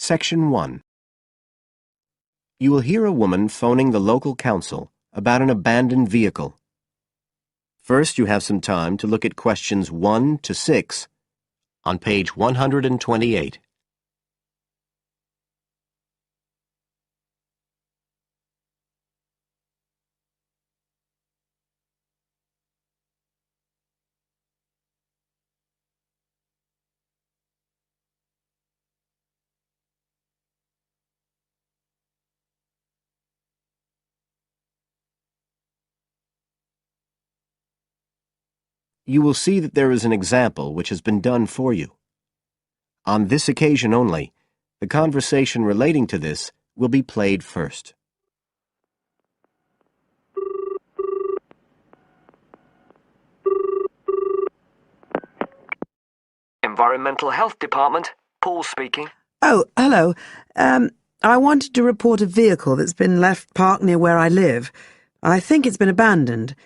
Section 1. You will hear a woman phoning the local council about an abandoned vehicle. First, you have some time to look at questions 1 to 6 on page 128. You will see that there is an example which has been done for you. On this occasion only, the conversation relating to this will be played first. Environmental Health Department, Paul speaking. Oh, hello. I wanted to report a vehicle that's been left parked near where I live. I think it's been abandoned.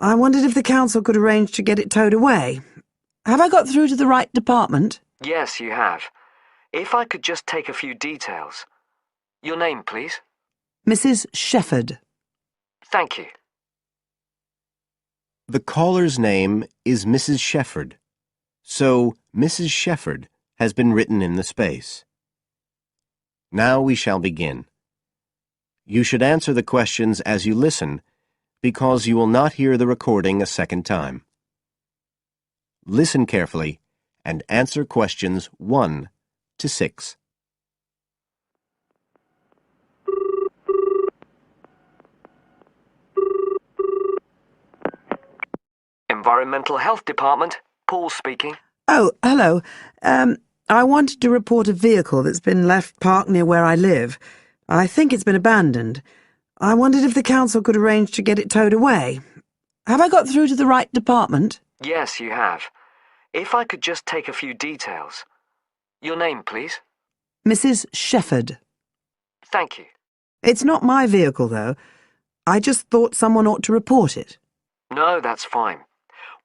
I wondered if the council could arrange to get it towed away. Have I got through to the right department? Yes, you have. If I could just take a few details. Your name, please? Mrs. Shefford. Thank you. The caller's name is Mrs. Shefford, so Mrs. Shefford has been written in the space. Now we shall begin. You should answer the questions as you listen, because you will not hear the recording a second time. Listen carefully and answer questions 1 to 6. Environmental Health Department, Paul speaking. Oh, hello. I wanted to report a vehicle that's been left parked near where I live. I think it's been abandoned. I wondered if the council could arrange to get it towed away. Have I got through to the right department? Yes, you have. If I could just take a few details. Your name, please? Mrs. Shefford. Thank you. It's not my vehicle, though. I just thought someone ought to report it. No, that's fine.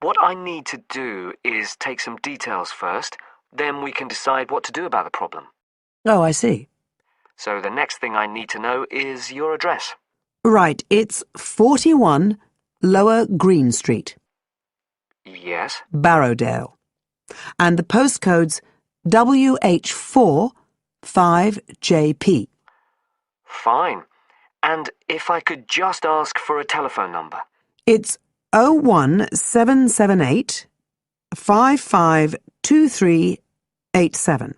What I need to do is take some details first, then we can decide what to do about the problem. Oh, I see. So the next thing I need to know is your address. Right, it's 41 Lower Green Street, Yes? Barrowdale. And the postcode's WH4 5JP. Fine. And if I could just ask for a telephone number. It's 01778 552387.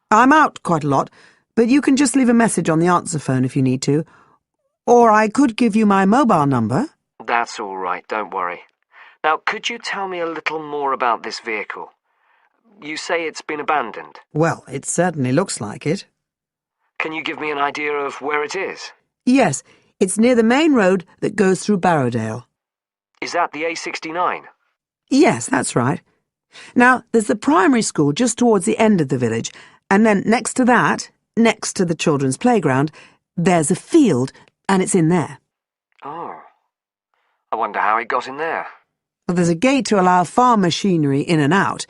I'm out quite a lot, but you can just leave a message on the answer phone if you need to. Or I could give you my mobile number. That's all right, don't worry. Now, could you tell me a little more about this vehicle? You say it's been abandoned. Well, it certainly looks like it. Can you give me an idea of where it is? Yes, it's near the main road that goes through Barrowdale. Is that the A69? Yes, that's right. Now, there's the primary school just towards the end of the village, and then next to that, next to the children's playground, there's a field, and it's in there. Oh. I wonder how it got in there. Well, there's a gate to allow farm machinery in and out.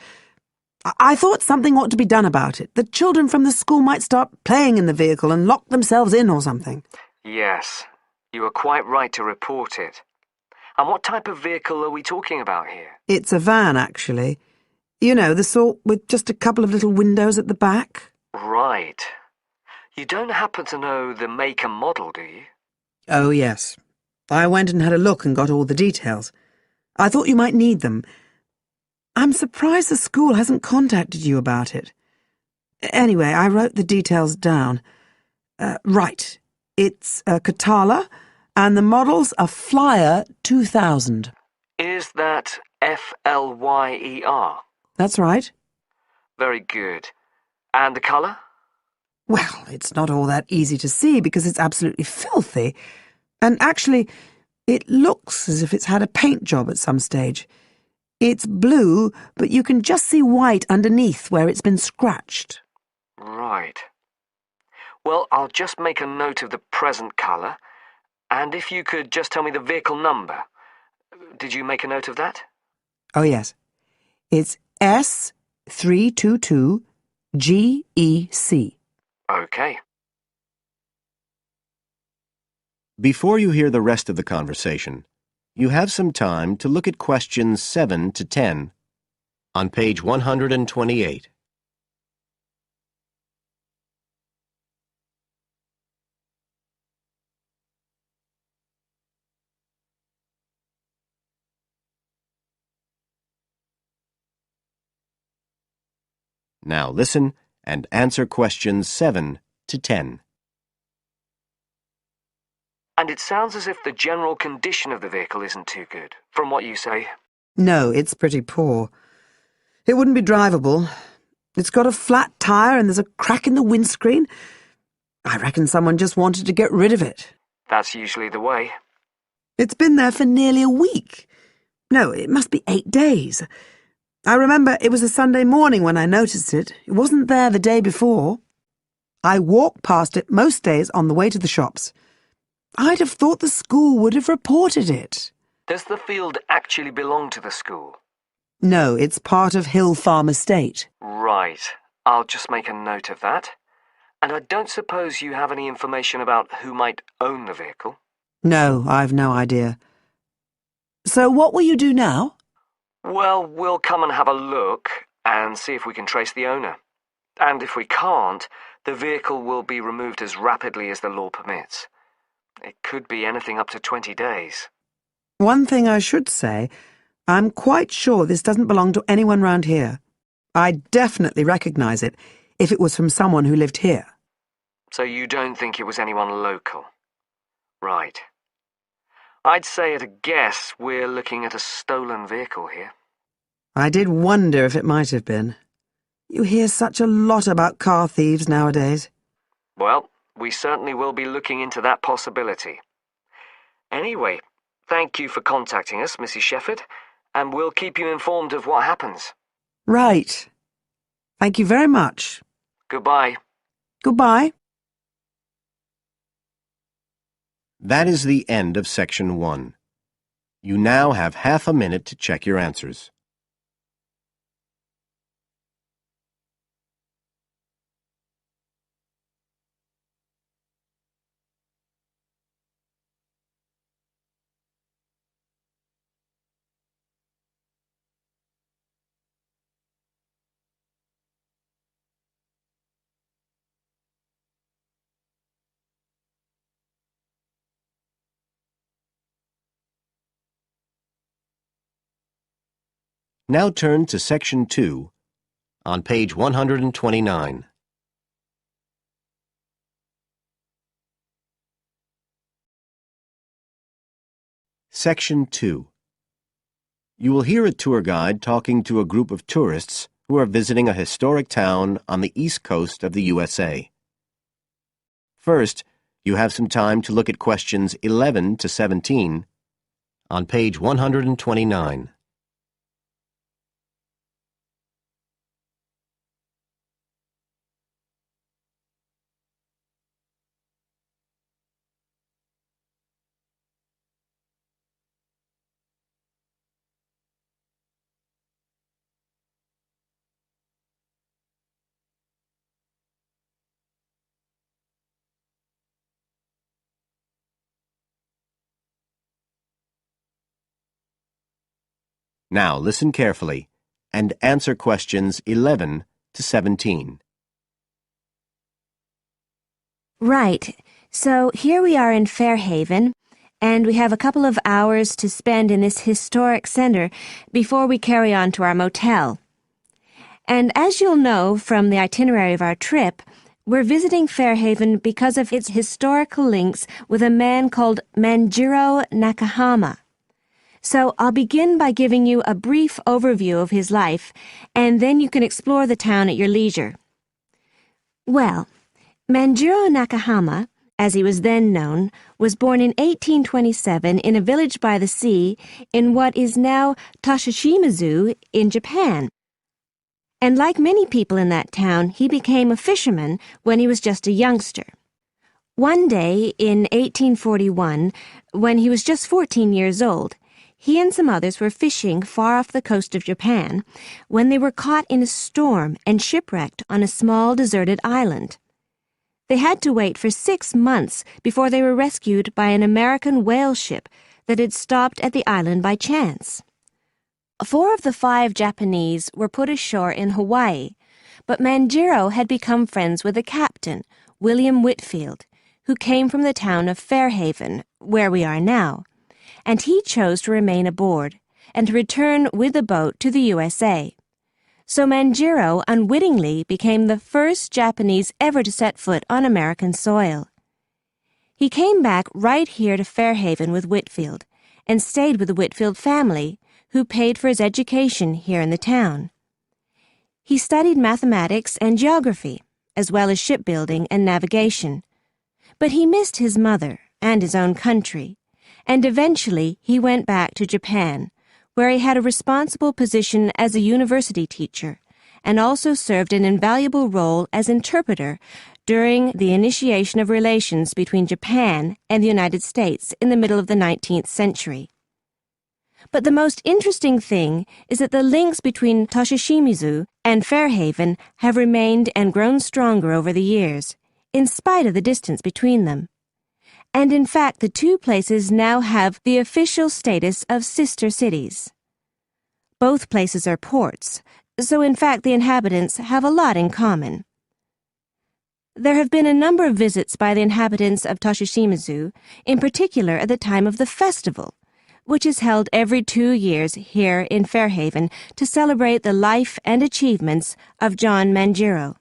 I thought something ought to be done about it. The children from the school might start playing in the vehicle and lock themselves in or something. Yes, you were quite right to report it. And what type of vehicle are we talking about here? It's a van, actually. You know, the sort with just a couple of little windows at the back. Right. You don't happen to know the make and model, do you? Oh, yes. I went and had a look and got all the details. I thought you might need them. I'm surprised the school hasn't contacted you about it. Anyway, I wrote the details down. Right. It's a Catala, and the models are Flyer 2000. Is that Flyer? That's right. Very good. And the colour? Well, it's not all that easy to see because it's absolutely filthy. And actually, it looks as if it's had a paint job at some stage. It's blue, but you can just see white underneath where it's been scratched. Right. Well, I'll just make a note of the present colour, and if you could just tell me the vehicle number. Did you make a note of that? Oh, yes. It's S322GEC. Okay. Before you hear the rest of the conversation, you have some time to look at questions 7 to 10 on page 128. Now listen and answer questions 7 to 10. And it sounds as if the general condition of the vehicle isn't too good, from what you say. No, it's pretty poor. It wouldn't be drivable. It's got a flat tire and there's a crack in the windscreen. I reckon someone just wanted to get rid of it. That's usually the way. It's been there for nearly a week. No, it must be 8 days. I remember it was a Sunday morning when I noticed it. It wasn't there the day before. I walk past it most days on the way to the shops. I'd have thought the school would have reported it. Does the field actually belong to the school? No, it's part of Hill Farm Estate. Right. I'll just make a note of that. And I don't suppose you have any information about who might own the vehicle? No, I've no idea. So what will you do now? Well, we'll come and have a look and see if we can trace the owner. And if we can't, the vehicle will be removed as rapidly as the law permits. It could be anything up to 20 days. One thing I should say, I'm quite sure this doesn't belong to anyone round here. I'd definitely recognise it if it was from someone who lived here. So you don't think it was anyone local? Right. I'd say at a guess we're looking at a stolen vehicle here. I did wonder if it might have been. You hear such a lot about car thieves nowadays. Well, we certainly will be looking into that possibility. Anyway, thank you for contacting us, Mrs. Shefford, and we'll keep you informed of what happens. Right. Thank you very much. Goodbye. Goodbye. That is the end of section 1. You now have half a minute to check your answers. Now turn to section 2 on page 129. Section 2. You will hear a tour guide talking to a group of tourists who are visiting a historic town on the east coast of the USA. First, you have some time to look at questions 11 to 17 on page 129. Now listen carefully and answer questions 11 to 17. Right. So here we are in Fairhaven, and we have a couple of hours to spend in this historic center before we carry on to our motel. And as you'll know from the itinerary of our trip, we're visiting Fairhaven because of its historical links with a man called Manjiro Nakahama. So I'll begin by giving you a brief overview of his life, and then you can explore the town at your leisure. Well, Manjiro Nakahama, as he was then known, was born in 1827 in a village by the sea in what is now Toshoshimazu in Japan. And like many people in that town, he became a fisherman when he was just a youngster. One day in 1841, when he was just 14 years old, he and some others were fishing far off the coast of Japan when they were caught in a storm and shipwrecked on a small deserted island. They had to wait for 6 months before they were rescued by an American whale ship that had stopped at the island by chance. 4 of the 5 Japanese were put ashore in Hawaii, but Manjiro had become friends with the captain, William Whitfield, who came from the town of Fairhaven, where we are now, and he chose to remain aboard and to return with the boat to the USA. So Manjiro unwittingly became the first Japanese ever to set foot on American soil. He came back right here to Fairhaven with Whitfield and stayed with the Whitfield family, who paid for his education here in the town. He studied mathematics and geography, as well as shipbuilding and navigation. But he missed his mother and his own country, and eventually he went back to Japan, where he had a responsible position as a university teacher and also served an invaluable role as interpreter during the initiation of relations between Japan and the United States in the middle of the 19th century. But the most interesting thing is that the links between Toshishimizu and Fairhaven have remained and grown stronger over the years, in spite of the distance between them. And in fact, the two places now have the official status of sister cities. Both places are ports, so in fact the inhabitants have a lot in common. There have been a number of visits by the inhabitants of Toshishimizu, in particular at the time of the festival, which is held every 2 years here in Fairhaven to celebrate the life and achievements of John Manjiro.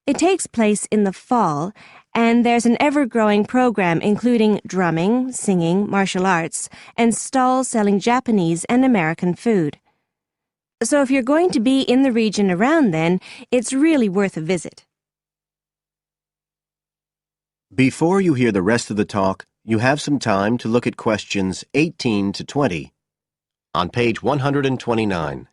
It takes place in the fall, and there's an ever-growing program including drumming, singing, martial arts, and stalls selling Japanese and American food. So if you're going to be in the region around then, it's really worth a visit. Before you hear the rest of the talk, you have some time to look at questions 18 to 20 on page 129.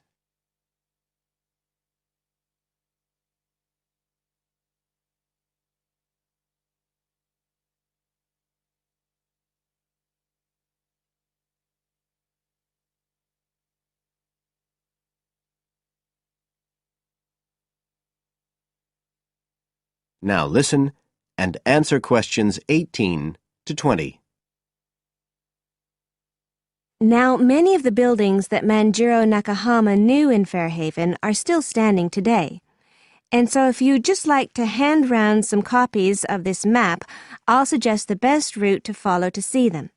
Now listen and answer questions 18 to 20. Now, many of the buildings that Manjiro Nakahama knew in Fairhaven are still standing today. And so if you'd just like to hand round some copies of this map, I'll suggest the best route to follow to see them.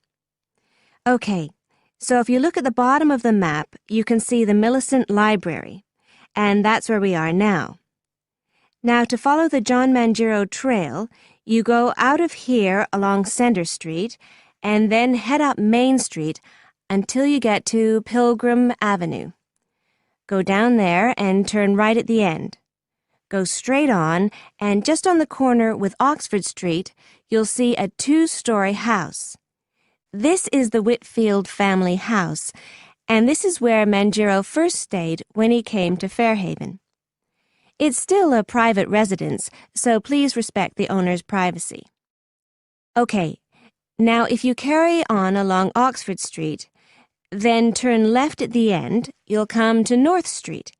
Okay, so if you look at the bottom of the map, you can see the Millicent Library, and that's where we are now. Now, to follow the John Manjiro Trail, you go out of here along Center Street and then head up Main Street until you get to Pilgrim Avenue. Go down there and turn right at the end. Go straight on, and just on the corner with Oxford Street, you'll see a 2-story house. This is the Whitfield family house, and this is where Manjiro first stayed when he came to Fairhaven. It's still a private residence, so please respect the owner's privacy. Okay, now if you carry on along Oxford Street, then turn left at the end, you'll come to North Street,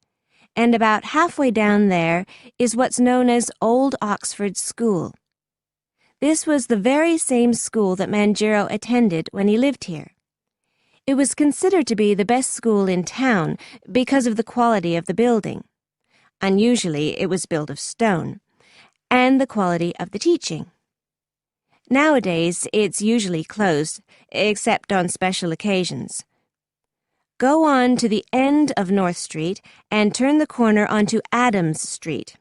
and about halfway down there is what's known as Old Oxford School. This was the very same school that Manjiro attended when he lived here. It was considered to be the best school in town because of the quality of the building. Unusually, it was built of stone, and the quality of the teaching. Nowadays, it's usually closed, except on special occasions. Go on to the end of North Street and turn the corner onto Adams Street.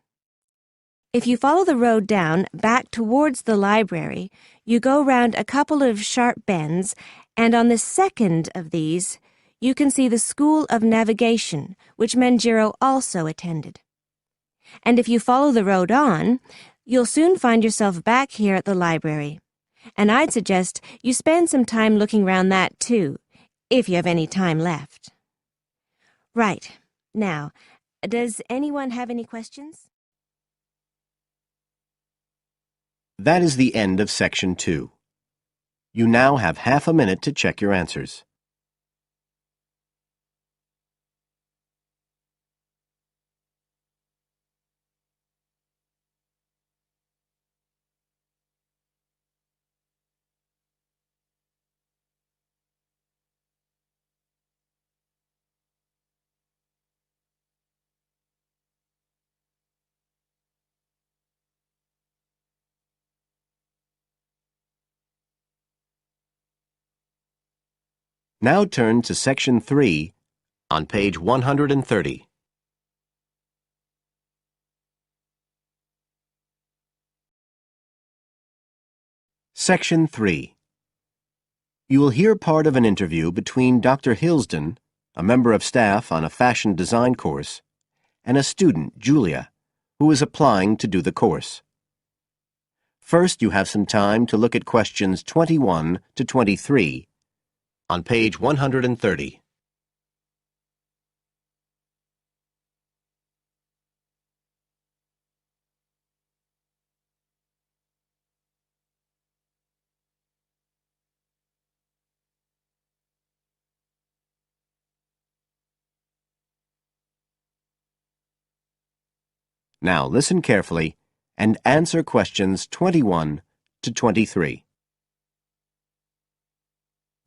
If you follow the road down back towards the library, you go round a couple of sharp bends, and on the second of these, you can see the School of Navigation, which Manjiro also attended. And if you follow the road on, you'll soon find yourself back here at the library. And I'd suggest you spend some time looking around that too, if you have any time left. Right. Now, does anyone have any questions? That is the end of section 2. You now have half a minute to check your answers. Now turn to Section 3 on page 130. Section 3. You will hear part of an interview between Dr. Hilsden, a member of staff on a fashion design course, and a student, Julia, who is applying to do the course. First, you have some time to look at questions 21 to 23 on page 130. Now listen carefully and answer questions 21 to 23.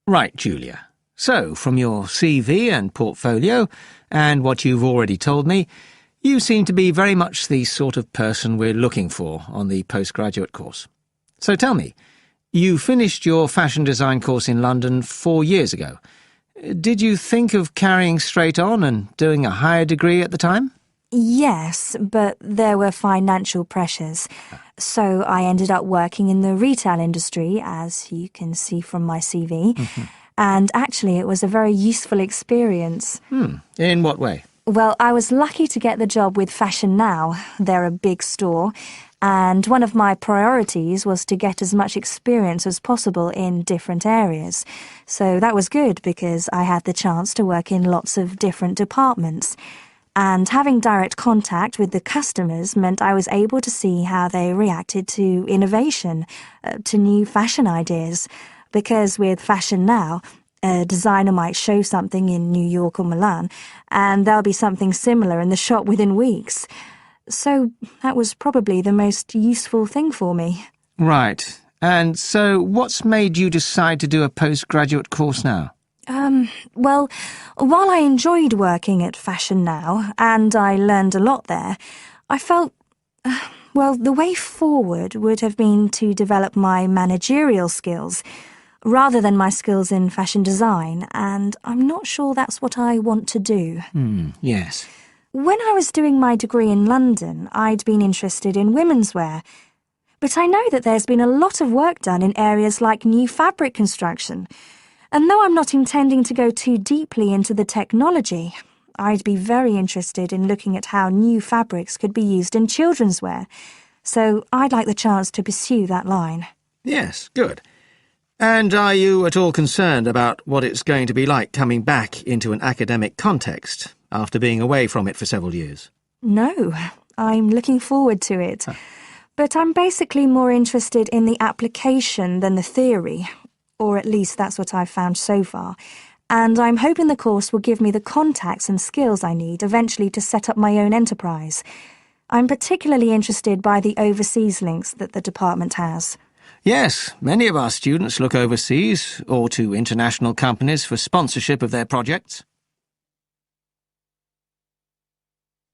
Right, Julia. So, from your CV and portfolio, and what you've already told me, you seem to be very much the sort of person we're looking for on the postgraduate course. So tell me, you finished your fashion design course in London 4 years ago. Did you think of carrying straight on and doing a higher degree at the time? Yes, but there were financial pressures. So I ended up working in the retail industry, as you can see from my CV. And actually, it was a very useful experience. In what way? Well, I was lucky to get the job with Fashion Now. They're a big store. And one of my priorities was to get as much experience as possible in different areas. So that was good because I had the chance to work in lots of different departments. And having direct contact with the customers meant I was able to see how they reacted to innovation, to new fashion ideas. Because with Fashion Now, a designer might show something in New York or Milan, and there'll be something similar in the shop within weeks. So that was probably the most useful thing for me. Right. And so what's made you decide to do a postgraduate course now? Well, while I enjoyed working at Fashion Now, and I learned a lot there, I felt, the way forward would have been to develop my managerial skills, rather than my skills in fashion design, and I'm not sure that's what I want to do. Yes. When I was doing my degree in London, I'd been interested in women's wear, but I know that there's been a lot of work done in areas like new fabric construction. And though I'm not intending to go too deeply into the technology, I'd be very interested in looking at how new fabrics could be used in children's wear. So I'd like the chance to pursue that line. Yes, good. And are you at all concerned about what it's going to be like coming back into an academic context after being away from it for several years? No, I'm looking forward to it. But I'm basically more interested in the application than the theory. Or at least that's what I've found so far, and I'm hoping the course will give me the contacts and skills I need eventually to set up my own enterprise. I'm particularly interested by the overseas links that the department has. Yes, many of our students look overseas or to international companies for sponsorship of their projects.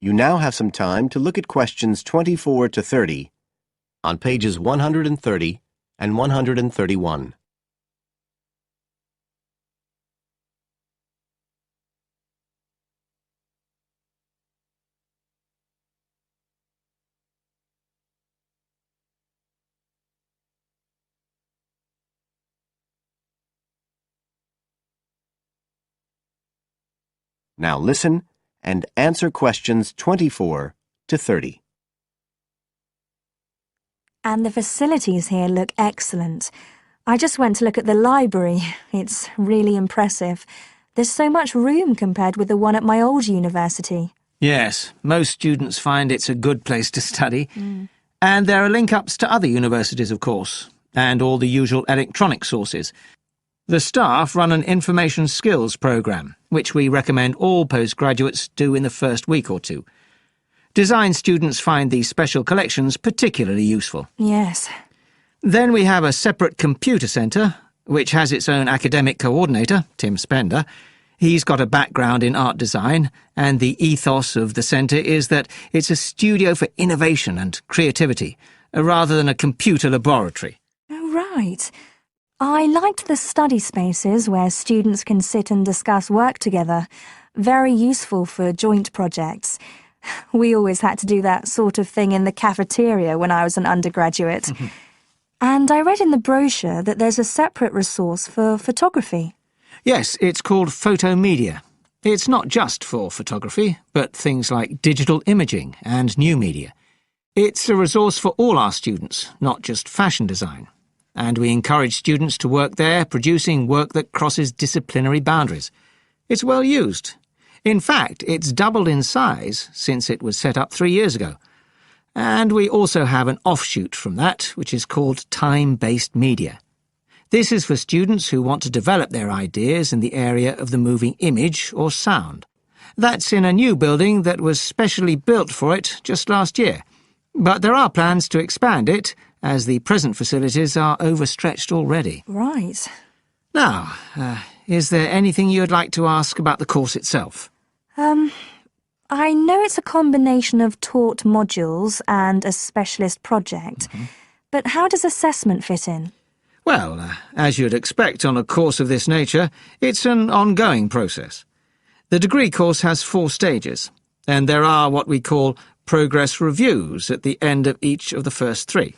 You now have some time to look at questions 24 to 30 on pages 130 and 131. Now listen and answer questions 24 to 30. And the facilities here look excellent. I just went to look at the library. It's really impressive. There's so much room compared with the one at my old university. Yes, most students find it's a good place to study. And there are link-ups to other universities, of course, and all the usual electronic sources. The staff run an information skills programme, which we recommend all postgraduates do in the first week or two. Design students find these special collections particularly useful. Yes. Then we have a separate computer centre, which has its own academic coordinator, Tim Spender. He's got a background in art design, and the ethos of the centre is that it's a studio for innovation and creativity, rather than a computer laboratory. Oh, right. I liked the study spaces where students can sit and discuss work together. Very useful for joint projects. We always had to do that sort of thing in the cafeteria when I was an undergraduate. And I read in the brochure that there's a separate resource for photography. Yes, it's called Photomedia. It's not just for photography, but things like digital imaging and new media. It's a resource for all our students, not just fashion design. And we encourage students to work there, producing work that crosses disciplinary boundaries. It's well used. In fact, it's doubled in size since it was set up 3 years ago. And we also have an offshoot from that, which is called time-based media. This is for students who want to develop their ideas in the area of the moving image or sound. That's in a new building that was specially built for it just last year. But there are plans to expand it, as the present facilities are overstretched already. Right. Now, is there anything you'd like to ask about the course itself? I know it's a combination of taught modules and a specialist project, but how does assessment fit in? Well, as you'd expect on a course of this nature, it's an ongoing process. The degree course has 4 stages, and there are what we call progress reviews at the end of each of the first 3.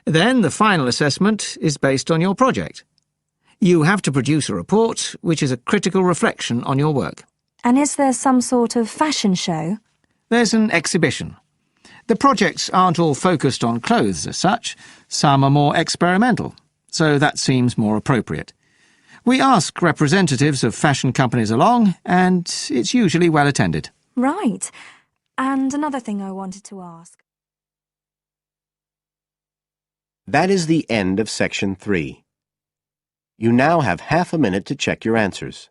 Then the final assessment is based on your project. You have to produce a report, which is a critical reflection on your work. And is there some sort of fashion show? There's an exhibition. The projects aren't all focused on clothes as such. Some are more experimental, so that seems more appropriate. We ask representatives of fashion companies along, and it's usually well attended. Right. And another thing I wanted to ask. That is the end of section 3. You now have half a minute to check your answers.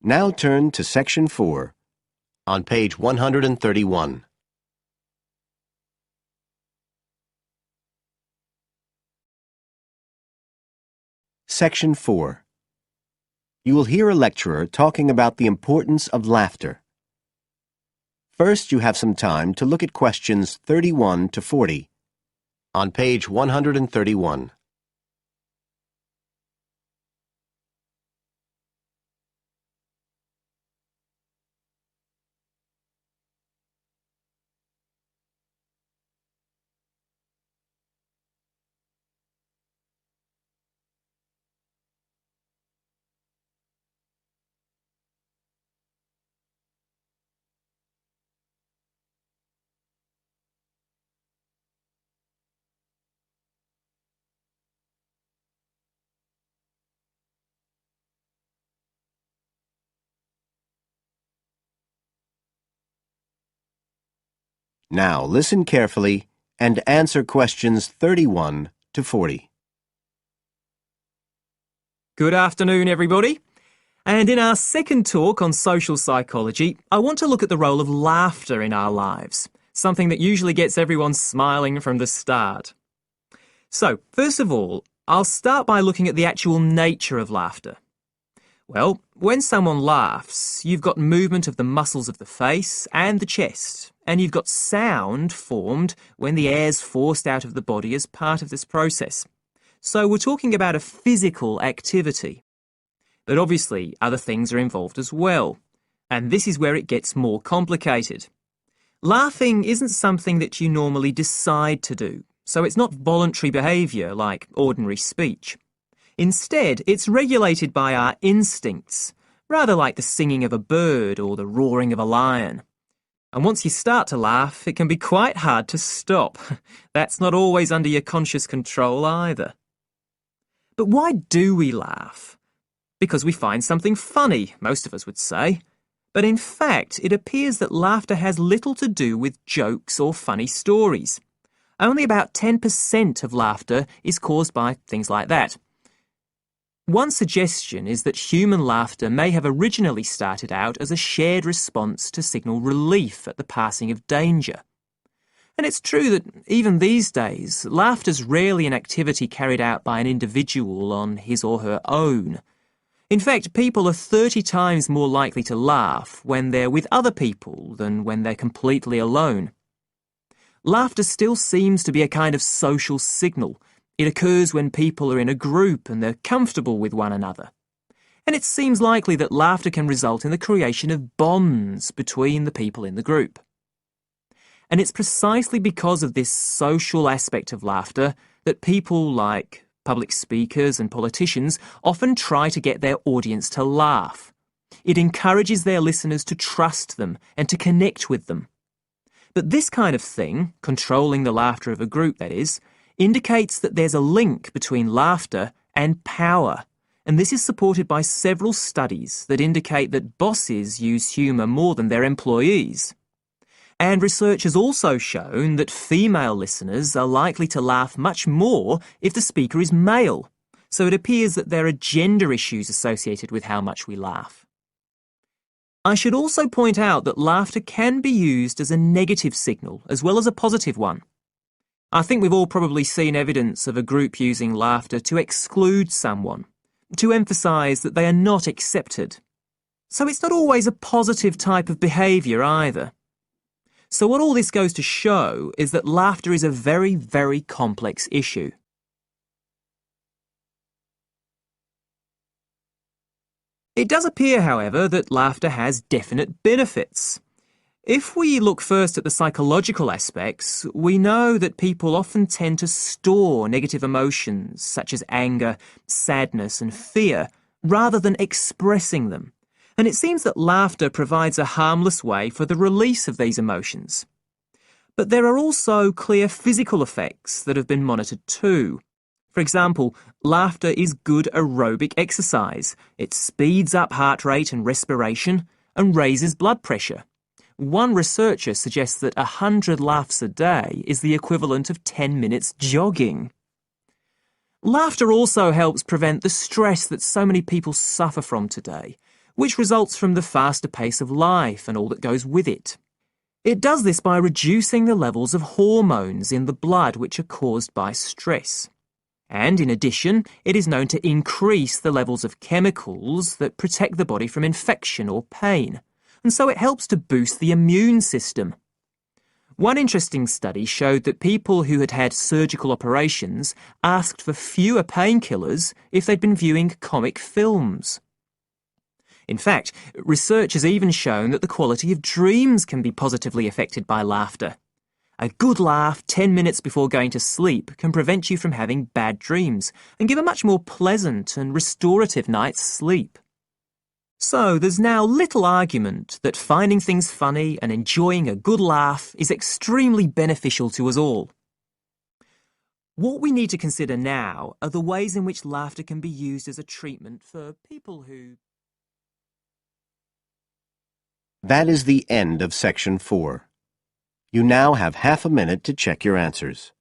Now turn to section 4, on page 131. Section 4. You will hear a lecturer talking about the importance of laughter. First, you have some time to look at questions 31 to 40, on page 131. Now listen carefully and answer questions 31 to 40. Good afternoon, everybody. And in our second talk on social psychology, I want to look at the role of laughter in our lives, something that usually gets everyone smiling from the start. So, first of all, I'll start by looking at the actual nature of laughter. Well, when someone laughs, you've got movement of the muscles of the face and the chest, and you've got sound formed when the air's forced out of the body as part of this process. So we're talking about a physical activity. But obviously, other things are involved as well, and this is where it gets more complicated. Laughing isn't something that you normally decide to do, so it's not voluntary behaviour like ordinary speech. Instead, it's regulated by our instincts, rather like the singing of a bird or the roaring of a lion. And once you start to laugh, it can be quite hard to stop. That's not always under your conscious control either. But why do we laugh? Because we find something funny, most of us would say. But in fact, it appears that laughter has little to do with jokes or funny stories. Only about 10% of laughter is caused by things like that. One suggestion is that human laughter may have originally started out as a shared response to signal relief at the passing of danger. And it's true that even these days, laughter's rarely an activity carried out by an individual on his or her own. In fact, people are 30 times more likely to laugh when they're with other people than when they're completely alone. Laughter still seems to be a kind of social signal. It occurs when people are in a group and they're comfortable with one another. And it seems likely that laughter can result in the creation of bonds between the people in the group. And it's precisely because of this social aspect of laughter that people like public speakers and politicians often try to get their audience to laugh. It encourages their listeners to trust them and to connect with them. But this kind of thing, controlling the laughter of a group that is, indicates that there's a link between laughter and power. And this is supported by several studies that indicate that bosses use humour more than their employees. And research has also shown that female listeners are likely to laugh much more if the speaker is male. So it appears that there are gender issues associated with how much we laugh. I should also point out that laughter can be used as a negative signal as well as a positive one. I think we've all probably seen evidence of a group using laughter to exclude someone, to emphasise that they are not accepted. So it's not always a positive type of behaviour either. So what all this goes to show is that laughter is a very, very complex issue. It does appear, however, that laughter has definite benefits. If we look first at the psychological aspects, we know that people often tend to store negative emotions such as anger, sadness and fear, rather than expressing them. And it seems that laughter provides a harmless way for the release of these emotions. But there are also clear physical effects that have been monitored too. For example, laughter is good aerobic exercise. It speeds up heart rate and respiration and raises blood pressure. One researcher suggests that 100 laughs a day is the equivalent of 10 minutes jogging. Laughter also helps prevent the stress that so many people suffer from today, which results from the faster pace of life and all that goes with it. It does this by reducing the levels of hormones in the blood which are caused by stress. And in addition, it is known to increase the levels of chemicals that protect the body from infection or pain, and so it helps to boost the immune system. One interesting study showed that people who had had surgical operations asked for fewer painkillers if they'd been viewing comic films. In fact, research has even shown that the quality of dreams can be positively affected by laughter. A good laugh 10 minutes before going to sleep can prevent you from having bad dreams and give a much more pleasant and restorative night's sleep. So there's now little argument that finding things funny and enjoying a good laugh is extremely beneficial to us all. What we need to consider now are the ways in which laughter can be used as a treatment for people who... That is the end of section 4. You now have half a minute to check your answers.